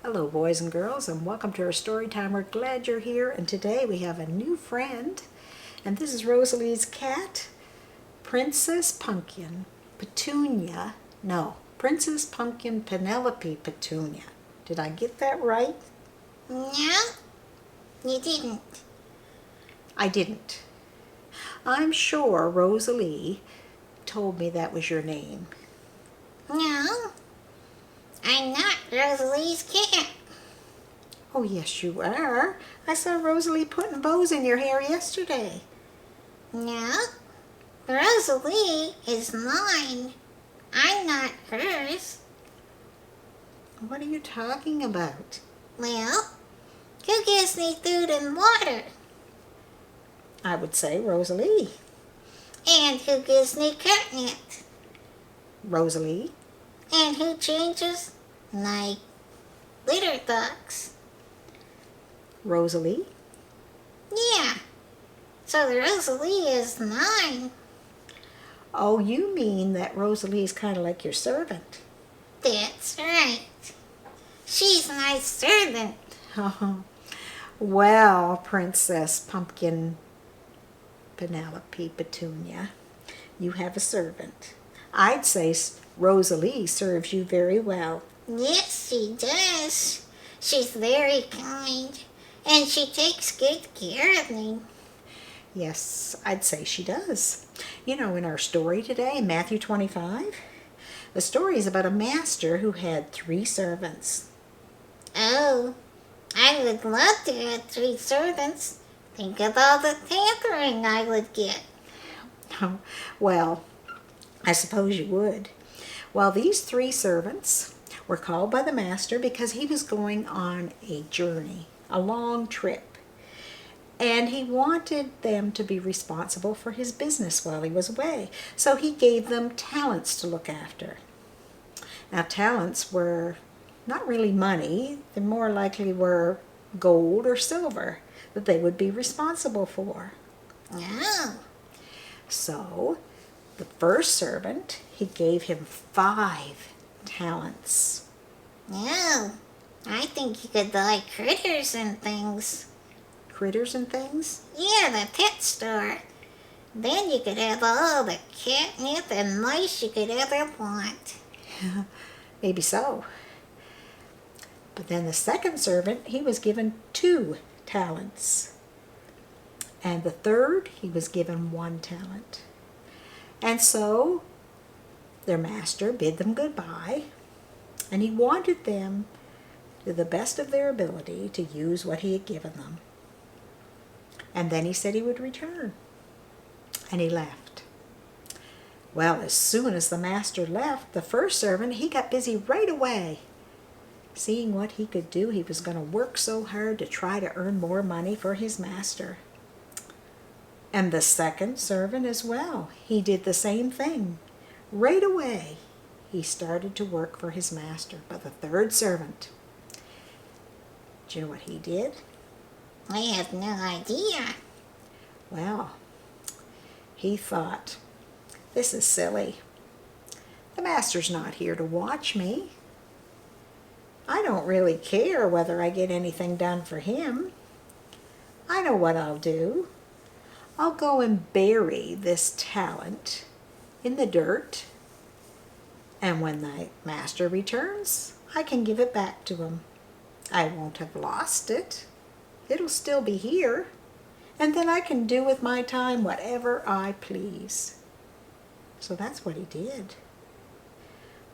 Hello boys and girls, and welcome to our story time. We're glad you're here, and today we have a new friend, and this is Rosa-Leigh's cat, Princess Pumpkin Petunia. No, Princess Pumpkin Penelope Petunia. Did I get that right? No, you didn't. I didn't. I'm sure Rosa-Leigh told me that was your name. No, I'm not Rosa-Leigh's cat. Oh yes you are. I saw Rosa-Leigh putting bows in your hair yesterday. No, Rosa-Leigh is mine. I'm not hers. What are you talking about? Well, who gives me food and water? I would say Rosa-Leigh. And who gives me catnip? Rosa-Leigh. And who changes my litter box? Rosa-Leigh. Yeah, so the Rosa-Leigh is mine. Oh, you mean that Rosa-Leigh's kind of like your servant. That's right. She's my servant. Well, Princess Pumpkin Penelope Petunia, you have a servant. I'd say Rosa-Leigh serves you very well. Yes, she does. She's very kind, and she takes good care of me. Yes, I'd say she does. You know, in our story today, Matthew 25, the story is about a master who had 3 servants. Oh, I would love to have 3 servants. Think of all the pampering I would get. Well, I suppose you would. Well, these 3 servants were called by the master because he was going on a journey, a long trip. And he wanted them to be responsible for his business while he was away. So he gave them talents to look after. Now, talents were not really money. They more likely were gold or silver that they would be responsible for. Oh, So, the first servant, he gave him 5 talents. no. I think you could buy critters and things. Critters and things? Yeah, the pet store. Then you could have all the catnip and mice you could ever want. Maybe so. But then the second servant, he was given 2 talents. And the third, he was given 1 talent. And so their master bid them goodbye, and he wanted them, to the best of their ability, to use what he had given them. And then he said he would return, and he left. Well, as soon as the master left, the first servant, he got busy right away. Seeing what he could do, he was going to work so hard to try to earn more money for his master. And the second servant as well, he did the same thing. Right away, he started to work for his master. But the third servant, do you know what he did? I have no idea. Well, he thought, this is silly. The master's not here to watch me. I don't really care whether I get anything done for him. I know what I'll do. I'll go and bury this talent in the dirt, and when the master returns, I can give it back to him. I won't have lost it. It'll still be here, and then I can do with my time whatever I please. So that's what he did.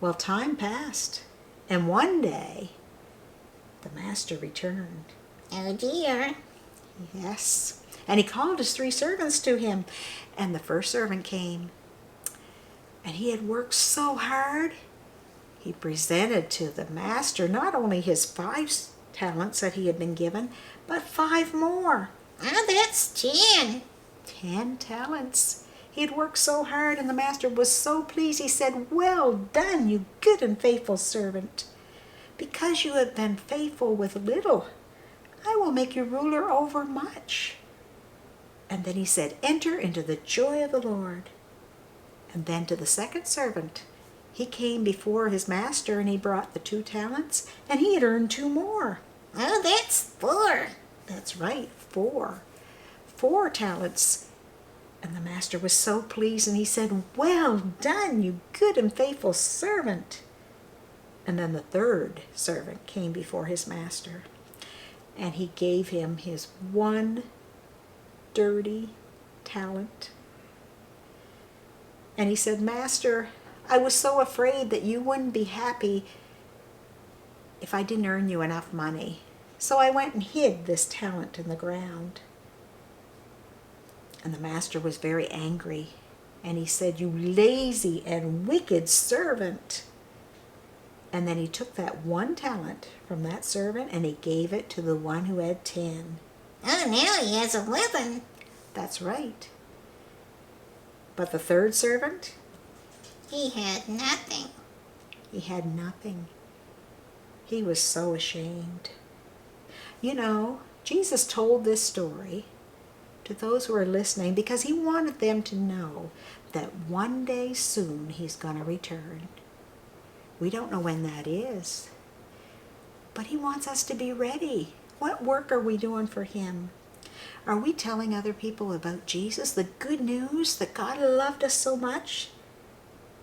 Well, time passed, and one day the master returned. Oh dear. Yes. And he called his 3 servants to him. And the first servant came. And he had worked so hard. He presented to the master not only his 5 talents that he had been given, but 5 more. Oh, that's 10. 10 talents. He had worked so hard, and the master was so pleased. He said, "Well done, you good and faithful servant. Because you have been faithful with little, I will make you ruler over much." And then he said, "Enter into the joy of the Lord." And then to the second servant, He came before his master and he brought the 2 talents, and he had earned 2 more. Oh, that's 4. That's right, 4. 4 talents. And the master was so pleased, and he said, "Well done, you good and faithful servant." And then the 3rd servant came before his master, and he gave him his 1 dirty talent. And he said, "Master, I was so afraid that you wouldn't be happy if I didn't earn you enough money. So I went and hid this talent in the ground." And the master was very angry, and he said, "You lazy and wicked servant." And then he took that 1 talent from that servant and he gave it to the one who had 10. Oh, now he has 11. That's right. But the 3rd servant, He had nothing. he had nothing. He was so ashamed. You know, Jesus told this story to those who are listening because he wanted them to know that one day soon he's going to return. We don't know when that is, but he wants us to be ready. What work are we doing for him? Are we telling other people about Jesus, the good news that God loved us so much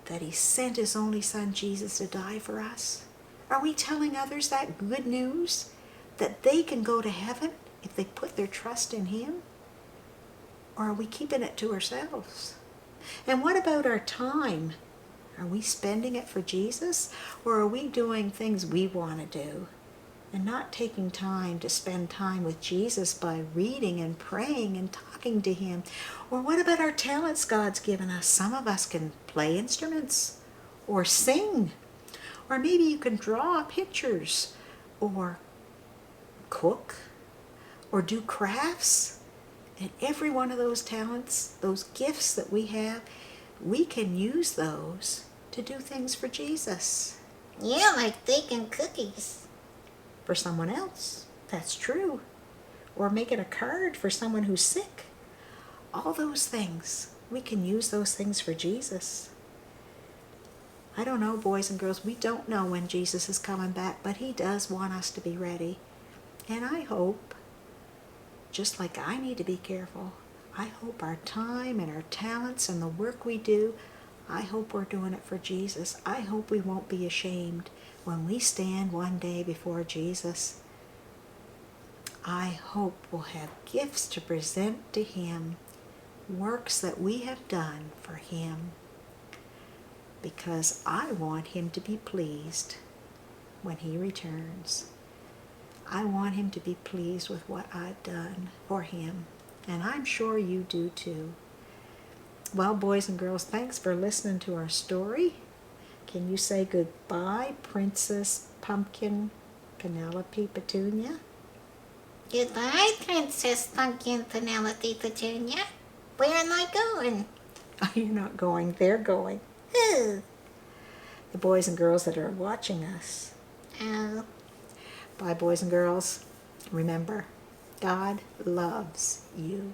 that he sent his only son Jesus to die for us? Are we telling others that good news, that they can go to heaven if they put their trust in him? Or are we keeping it to ourselves? And what about our time? Are we spending it for Jesus, or are we doing things we want to do and not taking time to spend time with Jesus by reading and praying and talking to him? Or what about our talents God's given us? Some of us can play instruments or sing, or maybe you can draw pictures or cook or do crafts. And every one of those talents, those gifts that we have, we can use those to do things for Jesus. Yeah, like baking cookies. For someone else, that's true. Or making a card for someone who's sick. All those things, we can use those things for Jesus. I don't know, boys and girls, we don't know when Jesus is coming back, but he does want us to be ready. And I hope, just like I need to be careful, I hope our time and our talents and the work we do, I hope we're doing it for Jesus. I hope we won't be ashamed when we stand one day before Jesus. I hope we'll have gifts to present to him, works that we have done for him, because I want him to be pleased when he returns. I want him to be pleased with what I've done for him, and I'm sure you do too. Well, boys and girls, thanks for listening to our story. Can you say goodbye, Princess Pumpkin, Penelope, Petunia? Goodbye, Princess Pumpkin, Penelope, Petunia. Where am I going? You're not going, they're going. Who? The boys and girls that are watching us. Oh. Bye, boys and girls. Remember, God loves you.